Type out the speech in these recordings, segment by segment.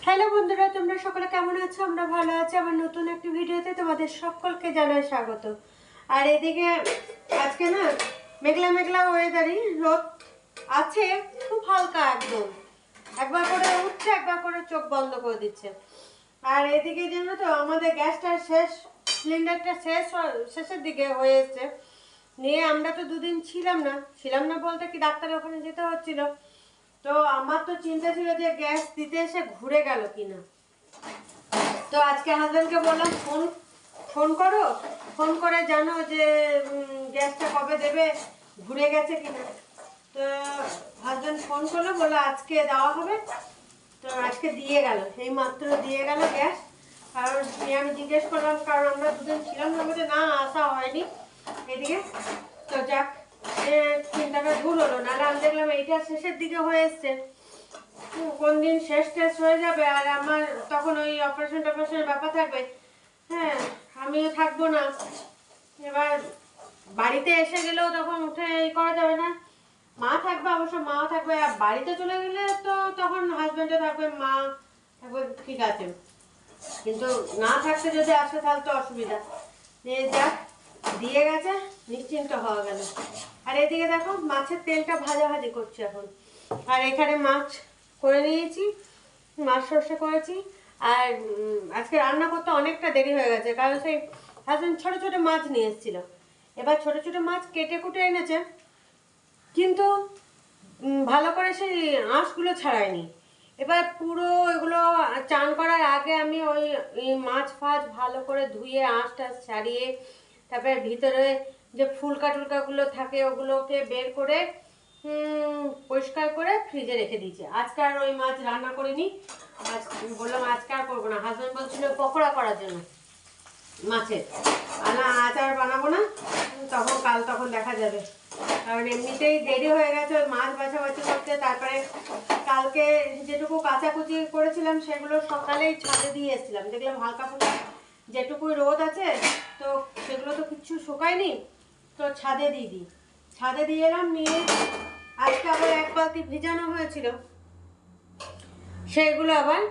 Hello বন্ধুরা, তোমরা সকলে কেমন আছো? আমরা ভালো আছি। আমার নতুন একটি ভিডিওতে তোমাদের সকলকে জানাই স্বাগত। আর এদিকে আজকে না মেঘলা মেঘলা ওয়েদারই, রোদ আছে খুব হালকা, একদম একবার করে উঠছে একবার করে চোখ বন্ধ করে দিচ্ছে। আর এদিকে জানো তো আমাদের গ্যাসটা সিলিন্ডারটা শেষের দিকে হয়ে এসছে। নিয়ে আমরা তো দুদিন ছিলাম না বলতে কি ডাক্তারের ওখানে যেতে হচ্ছিল। তো আমার তো চিন্তা ছিল যে গ্যাস দিতে এসে ঘুরে গেল কিনা। তো আজকে হাজব্যান্ডকে বললাম ফোন করে জানো যে গ্যাসটা কবে দেবে, ঘুরে গেছে কিনা। তো হাজব্যান্ড ফোন করলো, বললো আজকে দেওয়া হবে। তো আজকে দিয়ে গেল, এই মাত্র দিয়ে গেল গ্যাস। কারণ আমি জিজ্ঞেস করলাম, কারণ আমরা দুদিন ছিলাম না বলে না আসা হয়নি এদিকে। তো যাক, চিন্তাটা ভুল হলো, নাহলে আমি দেখলাম এইটা শেষের দিকে হয়ে এসছে। কোন দিন শেষ হয়ে যাবে আর আমার তখন ওই অপারেশনের ব্যাপার থাকবে। হ্যাঁ, আমিও থাকবো না। এবার বাড়িতে এসে গেলেও তখন উঠে করা যাবে না। মা থাকবে, অবশ্য মাও থাকবে। আর বাড়িতে চলে গেলে তো তখন হাজব্যান্ডও থাকবে, মা থাকবে, ঠিক আছে। কিন্তু না থাকতে যদি আসে তাহলে তো অসুবিধা। যাক, দিয়ে গেছে, নিশ্চিন্ত হওয়া গেল। আর এদিকে দেখো মাছের তেলটা ভাজাভাজি করছি এখন। আর এখানে মাছ করে নিয়েছি, মাছ সর্ষে করেছি। আর আজকে রান্না করতে অনেকটা দেরি হয়ে গেছে, কারণ সেই হাজব্যান্ড ছোটো ছোটো মাছ নিয়ে এসেছিলো। এবার ছোটো ছোটো মাছ কেটে কুটে এনেছে, কিন্তু ভালো করে সেই আঁশগুলো ছাড়ায়নি। এবার পুরো এগুলো চান করার আগে আমি ওই মাছ ভালো করে ধুয়ে আঁশটা ছাড়িয়ে, তারপরে ভিতরে যে ফুলকা টুলকাগুলো থাকে ওগুলোকে বের করে পরিষ্কার করে ফ্রিজে রেখে দিয়েছি। আজকে আর ওই মাছ রান্না করিনি। আজ বললাম আজকে আর করবো না। হাজব্যান্ড বলছিল পকোড়া করার জন্য মাছের, আচার বানাবো না, তখন দেখা যাবে। কারণ এমনিতেই দেরি হয়ে গেছে ওই মাছ বাছাবাছি করতে। তারপরে কালকে যেটুকু কাচাকুচি করেছিলাম সেগুলো সকালেই ছাদে দিয়ে এসেছিলাম, দেখলাম হালকা ফুলকা যেটুকুই রোদ আছে, তো সেগুলো তো কিচ্ছু শুকায়নি। তো ছাদে দিয়ে এলাম। নিয়ে আজকে আবার এক বালতি ভিজানো হয়েছিল, সেইগুলো আবার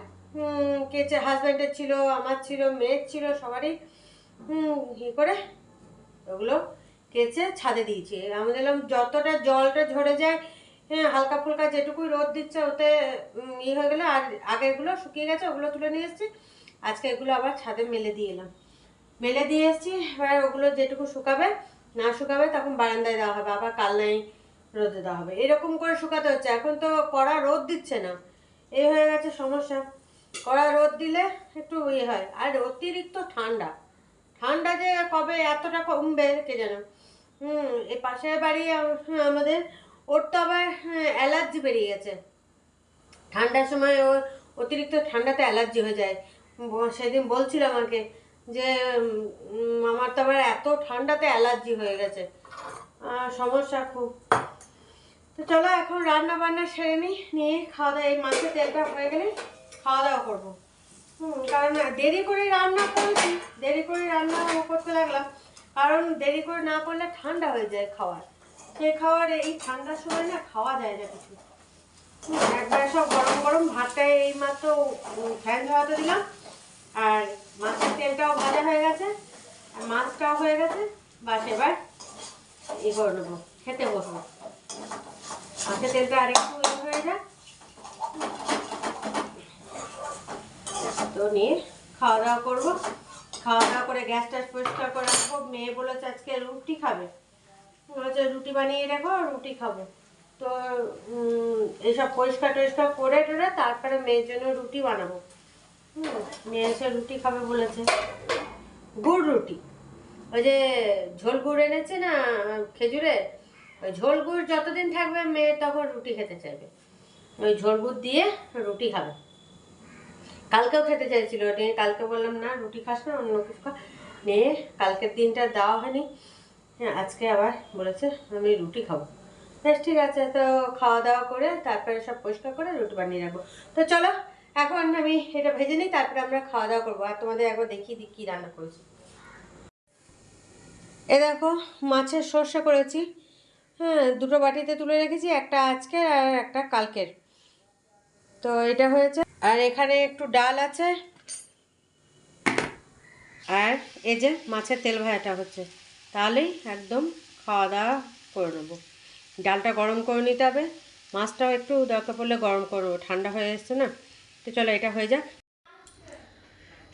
কেচে, হাজব্যান্ডের ছিল, আমার ছিল, মেয়ের ছিল, সবারই করে ওগুলো কেচে ছাদে দিয়েছি। আমি দেখলাম যতটা জলটা ঝরে যায়, হ্যাঁ, হালকা ফুলকা যেটুকুই রোদ দিচ্ছে ওতে হয়ে গেলে। আর আগেরগুলো শুকিয়ে গেছে, ওগুলো তুলে নিয়ে এসেছি। আজকে এগুলো আবার ছাদে মেলে দিয়ে এসেছি। এবার ওগুলো যেটুকু শুকাবে, না শুকাবে তখন বারান্দায় দেওয়া হবে, আবার কাল নাই রোদে দেওয়া হবে। এরকম করে শুকাতে হচ্ছে। এখন তো কড়া রোদ দিচ্ছে না, এই হয়ে গেছে সমস্যা। কড়া রোদ দিলে একটু হয়। আর অতিরিক্ত ঠান্ডা যে কবে এতটা কমবে কে জানো। এই পাশের বাড়ি আমাদের, ওর তো আবার অ্যালার্জি বেরিয়ে গেছে। ঠান্ডার সময় ও অতিরিক্ত ঠান্ডাতে অ্যালার্জি হয়ে যায়। সেদিন বলছিল আমাকে যে আমার তো আবার এত ঠান্ডাতে অ্যালার্জি হয়ে গেছে, সমস্যা খুব। তো চলো এখন রান্না বান্না সেরে নিয়ে খাওয়া দাওয়া, এই মাছের তেলটা হয়ে গেলে খাওয়া দাওয়া করবো। কারণ দেরি করে রান্না করতে লাগলাম, কারণ দেরি করে না করলে ঠান্ডা হয়ে যায় খাওয়ার এই ঠান্ডার সময় না খাওয়া যায় না কিছু। একবারে সব গরম গরম ভাতটা এই মাত্র ফ্যান ঝরাতে দিলাম। আর মাছের তেলটাও ভাজা হয়ে গেছে, আর মাছটাও হয়ে গেছে। বাস এবার করে নেবো, খেতে বসবো। মাছের তেলটা আরেকটু হয়ে যায় তো নিয়ে খাওয়া দাওয়া করবো। খাওয়া দাওয়া করে গ্যাস ট্যাস পরিষ্কার করে রাখবো। মেয়ে বলেছে আজকে রুটি খাবে, বলেছে রুটি বানিয়ে রাখো, রুটি খাবো। তো এইসব পরিষ্কার টরিষ্কার করে টোরে তারপরে মেয়ের জন্য রুটি বানাবো। মেয়ে এসে রুটি খাবে বলেছে, গুড় রুটি। ওই যে ঝোল গুড় এনেছে না খেজুরে, ওই ঝোল গুড় যতদিন থাকবে মেয়ে তখন রুটি খেতে চাইবে। ওই ঝোল গুড় দিয়ে রুটি খাবে। কালকেও খেতে চাইছিল, নিয়ে কালকে বললাম না রুটি খাস না, অন্য কিছু খা। নিয়ে কালকের দিনটা দেওয়া হয়নি, হ্যাঁ আজকে আবার বলেছে আমি রুটি খাবো। বেশ ঠিক আছে। তো খাওয়া দাওয়া করে তারপরে সব পরিষ্কার করে রুটি বানিয়ে রাখবো। তো চলো এখন আমি এটা ভেজে নিই, তারপরে আমরা খাওয়া দাওয়া করবো। আর তোমাদের একবার দেখিয়ে দিই কী রান্না করেছি। এ দেখো মাছের সর্ষে করেছি, হ্যাঁ, দুটো বাটিতে তুলে রেখেছি, একটা আজকের আর একটা কালকের। তো এটা হয়েছে আর এখানে একটু ডাল আছে, আর এই যে মাছের তেল ভাজাটা হচ্ছে, তাহলেই একদম খাওয়া দাওয়া করে নেবো। ডালটা গরম করে নিতে হবে, মাছটাও একটু দরকার পড়লে গরম করবো, ঠান্ডা হয়ে এসছে না। তো চলো এটা হয়ে যাক।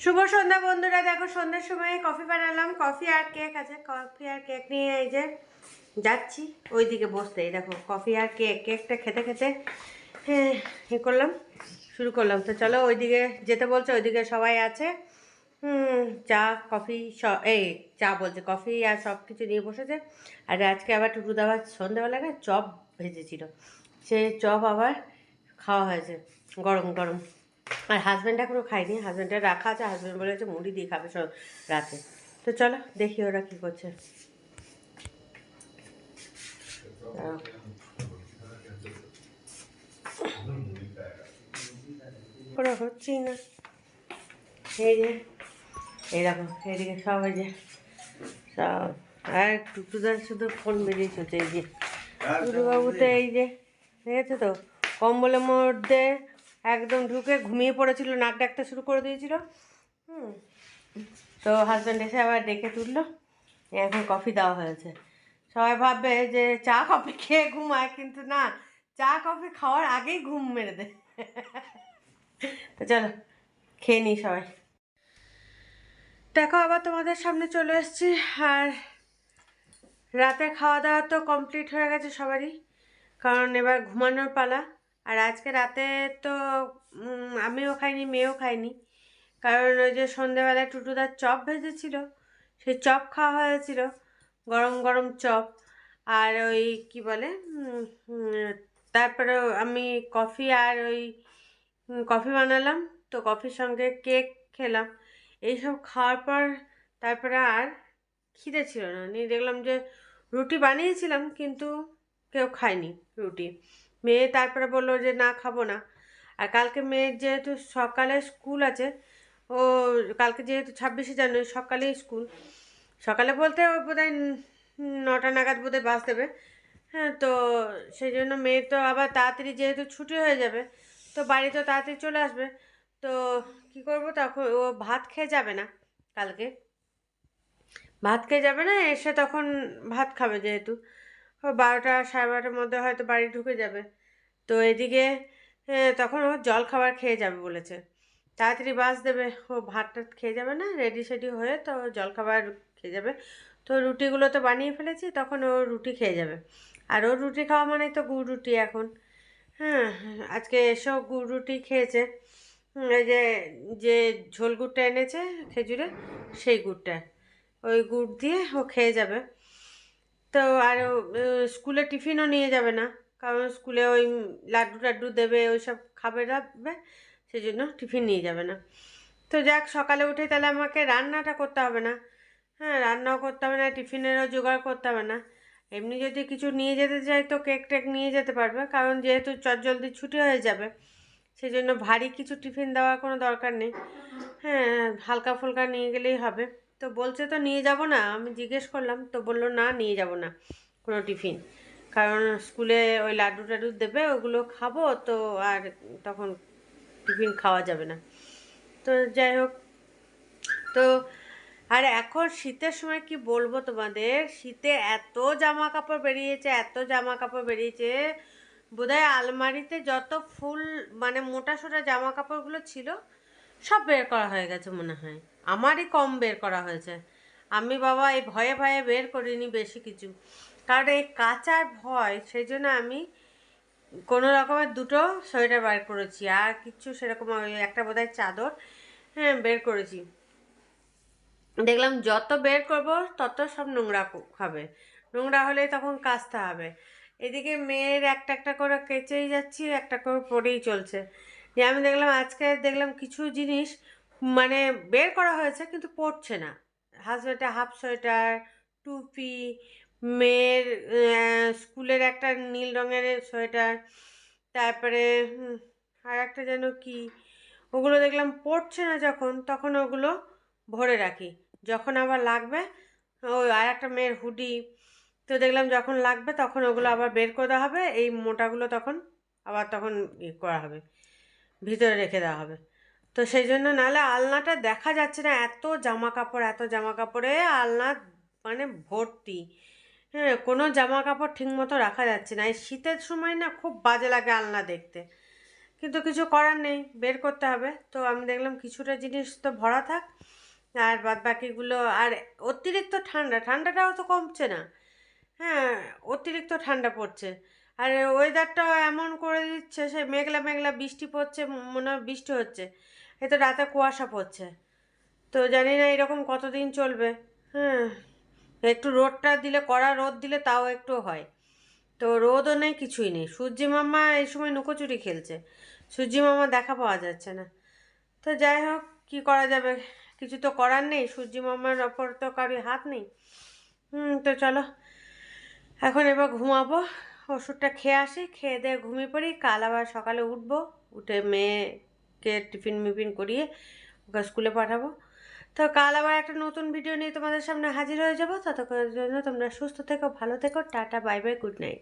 শুভ সন্ধ্যা বন্ধুরা, দেখো সন্ধ্যার সময় কফি বানালাম, কফি আর কেক আছে, কফি আর কেক নিয়ে এই যে যাচ্ছি ওইদিকে বসতে। এই দেখো কফি আর কেকটা খেতে খেতে হ্যাঁ করলাম, শুরু করলাম। তো চলো ওইদিকে যেতে বলছে, ওইদিকে সবাই আছে। চা কফি এই চা বলছে, কফি আর সব কিছু নিয়ে বসেছে। আর আজকে আবার টুটু দাবার সন্ধ্যাবেলায় না চপ ভেজেছিল, সে চপ আবার খাওয়া হয়েছে গরম গরম। আর হাজব্যান্ড এখনও খায়নি, হাজব্যান্ডের রাখা আছে, হাজব্যান্ড বলেছে মুড়ি দিয়ে খাবে সব রাতে। তো চলো দেখি ওরা কী করছে। ওরা হচ্ছেই না। এই যে এই দেখো এইদিকে সব এই যে সব, আর টুটুদার শুধু ফোন বেরিয়ে চলছে। এই যে টুটুবাবু তো এই যে দেখেছো তো, কম্বলের মধ্যে একদম ঢুকে ঘুমিয়ে পড়েছিল, নাক ডাকতে শুরু করে দিয়েছিল। তো হাজব্যান্ড এসে আবার ডেকে তুললো, এখন কফি দেওয়া হয়েছে। সবাই ভাববে যে চা কফি খেয়ে ঘুমায়, কিন্তু না, চা কফি খাওয়ার আগেই ঘুম মেরে দেয়। তো চলো খেয়ে নিই সবাই। দেখো আবার তোমাদের সামনে চলে এসেছি, আর রাতে খাওয়া দাওয়া তো কমপ্লিট হয়ে গেছে সবারই, কারণ এবার ঘুমানোর পালা। আর আজকে রাতে তো আমিও খাইনি, মেয়েও খাইনি, কারণ ওই যে সন্ধেবেলায় টুটুদার চপ ভেজেছিল, সেই চপ খাওয়া হয়েছিল, গরম গরম চপ। আর ওই কি বলে তারপরে আমি কফি আর ওই কফি বানালাম, তো কফির সঙ্গে কেক খেলাম। এইসব খাওয়ার পর তারপরে আর খিদে ছিল না, নিয়ে দেখলাম যে রুটি বানিয়েছিলাম কিন্তু কেউ খায়নি রুটি। মেয়ে তারপরে বললো যে না খাবো না। আর কালকে মেয়ের যেহেতু সকালে স্কুল আছে, ও কালকে যেহেতু 26শে জানুয়ারি সকালেই স্কুল, সকালে বলতে ও বোধহয় 9টা নাগাদ বোধহয় বাস দেবে। হ্যাঁ, তো সেই জন্য মেয়ের তো আবার তাড়াতাড়ি যেহেতু ছুটি হয়ে যাবে, তো বাড়ি তো তাড়াতাড়ি চলে আসবে। তো কি করব, তখন ও ভাত খেয়ে যাবে না, কালকে ভাত খেয়ে যাবে না, এসে তখন ভাত খাবে, যেহেতু ও 12টা 12:30টার মধ্যে হয়তো বাড়ি ঢুকে যাবে। তো এদিকে তখন ও জল খাবার খেয়ে যাবে বলেছে, তাড়াতাড়ি বাস দেবে, ও ভাত টাত খেয়ে যাবে না, রেডি সেডি হয়ে তো জল খাবার খেয়ে যাবে। তো রুটিগুলো তো বানিয়ে ফেলেছি, তখন ও রুটি খেয়ে যাবে। আর ওর রুটি খাওয়া মানে তো গুড় রুটি এখন। হ্যাঁ, আজকে এসেও গুড় রুটি খেয়েছে। এই যে যে ঝোল গুড়টা এনেছে খেজুরে, সেই গুড়টা, ওই গুড় দিয়ে ও খেয়ে যাবে। তো আর স্কুলে টিফিনও নিয়ে যাবে না, কারণ স্কুলে ওই লাড্ডু টাড্ডু দেবে, ওই সব খাবে রাখবে, সেই জন্য টিফিন নিয়ে যাবে না। তো যাক, সকালে উঠে তাহলে আমাকে রান্নাটা করতে হবে না। হ্যাঁ, রান্নাও করতে হবে না, টিফিনেরও জোগাড় করতে হবে না। এমনি যদি কিছু নিয়ে যেতে চাই তো কেক টেক নিয়ে যেতে পারবে, কারণ যেহেতু চটজলদি ছুটি হয়ে যাবে, সেই জন্য ভারী কিছু টিফিন দেওয়ার কোনো দরকার নেই। হ্যাঁ, হালকা ফুলকা নিয়ে গেলেই হবে। তো বলছে তো নিয়ে যাব না, আমি জিজ্ঞেস করলাম, তো বললো না নিয়ে যাব না কোনো টিফিন, কারণ স্কুলে ওই লাড্ডু টাড্ডু দেবে, ওগুলো খাবো তো, আর তখন টিফিন খাওয়া যাবে না। তো যাই হোক, তো আর এখন শীতের সময় কি বলবো তোমাদের, শীতে এত জামা কাপড় বেরিয়েছে, এত জামা কাপড় বেরিয়েছে, বোধহয় আলমারিতে যত ফুল মানে মোটা সোটা জামা কাপড়গুলো ছিল সব বের করা হয়ে গেছে মনে হয়। আমারই কম বের করা হয়েছে, আমি বাবা এই ভয়ে ভয়ে বের করিনি বেশি কিছু, কারণ এই কাচার ভয়, সেই জন্য আমি কোনো রকমের দুটো সোয়েটার বার করেছি, আর কিচ্ছু সেরকম, ওই একটা বোধহয় চাদর হ্যাঁ বের করেছি। দেখলাম যত বের করব তত সব নোংরা খাবে, নোংরা হলে তখন কাচতে হবে। এদিকে মেয়ের একটা একটা করে কেচেই যাচ্ছি, একটা করে পরেই চলছে। যে আমি দেখলাম আজকে দেখলাম কিছু জিনিস মানে বের করা হয়েছে কিন্তু পরছে না, হাজব্যান্ডের হাফ সোয়েটার, টুপি, মেয়ের স্কুলের একটা নীল রঙের সোয়েটার, তারপরে আর একটা যেন কি, ওগুলো দেখলাম পড়ছে না যখন, তখন ওগুলো ভরে রাখি, যখন আবার লাগবে। ওই আর একটা মেয়ের হুডি, তো দেখলাম যখন লাগবে তখন ওগুলো আবার বের করে দেওয়া হবে, এই মোটাগুলো তখন আবার তখন করা হবে। ভিতরে রেখে দেওয়া হবে। তো সেই জন্য নাহলে আলনাটা দেখা যাচ্ছে না, এত জামা কাপড়ে আলনা মানে ভর্তি। হ্যাঁ, কোনো জামা কাপড় ঠিক মতো রাখা যাচ্ছে না। এই শীতের সময় না খুব বাজে লাগে আলনা দেখতে, কিন্তু কিছু করার নেই, বের করতে হবে। তো আমি দেখলাম কিছুটা জিনিস তো ভরা থাক, আর বাদ বাকিগুলো। আর অতিরিক্ত ঠান্ডাটাও তো কমছে না। হ্যাঁ, অতিরিক্ত ঠান্ডা পড়ছে। আর ওয়েদারটাও এমন করে দিচ্ছে, সে মেঘলা মেঘলা বৃষ্টি পড়ছে, মনে হয় বৃষ্টি হচ্ছে, এই তো রাতে কুয়াশা পড়ছে। তো জানি না এরকম কতদিন চলবে। হ্যাঁ, একটু রোদটা দিলে, কড়া রোদ দিলে তাও একটু হয়। তো রোদও নেই, কিছুই নেই। সূর্যি মামা এই সময় লুকোচুরি খেলছে, সূর্যি মামা দেখা পাওয়া যাচ্ছে না। তো যাই হোক, কী করা যাবে, কিছু তো করার নেই, সূর্যি মামার ওপর তো কারোর হাত নেই। তো চলো, এখন এবার ঘুমাবো, ওষুধটা খেয়ে আসি, খেয়ে দিয়ে ঘুমিয়ে পড়ি। কাল আবার সকালে উঠবো, উঠে মেয়েকে টিফিন মিফিন করিয়ে ওকে স্কুলে পাঠাবো। তো কাল আবার একটা নতুন ভিডিও নিয়ে তোমাদের সামনে হাজির হয়ে যাবো। ততক্ষণের জন্য তোমরা সুস্থ থেকো, ভালো থেকো, tata, bye bye, good night.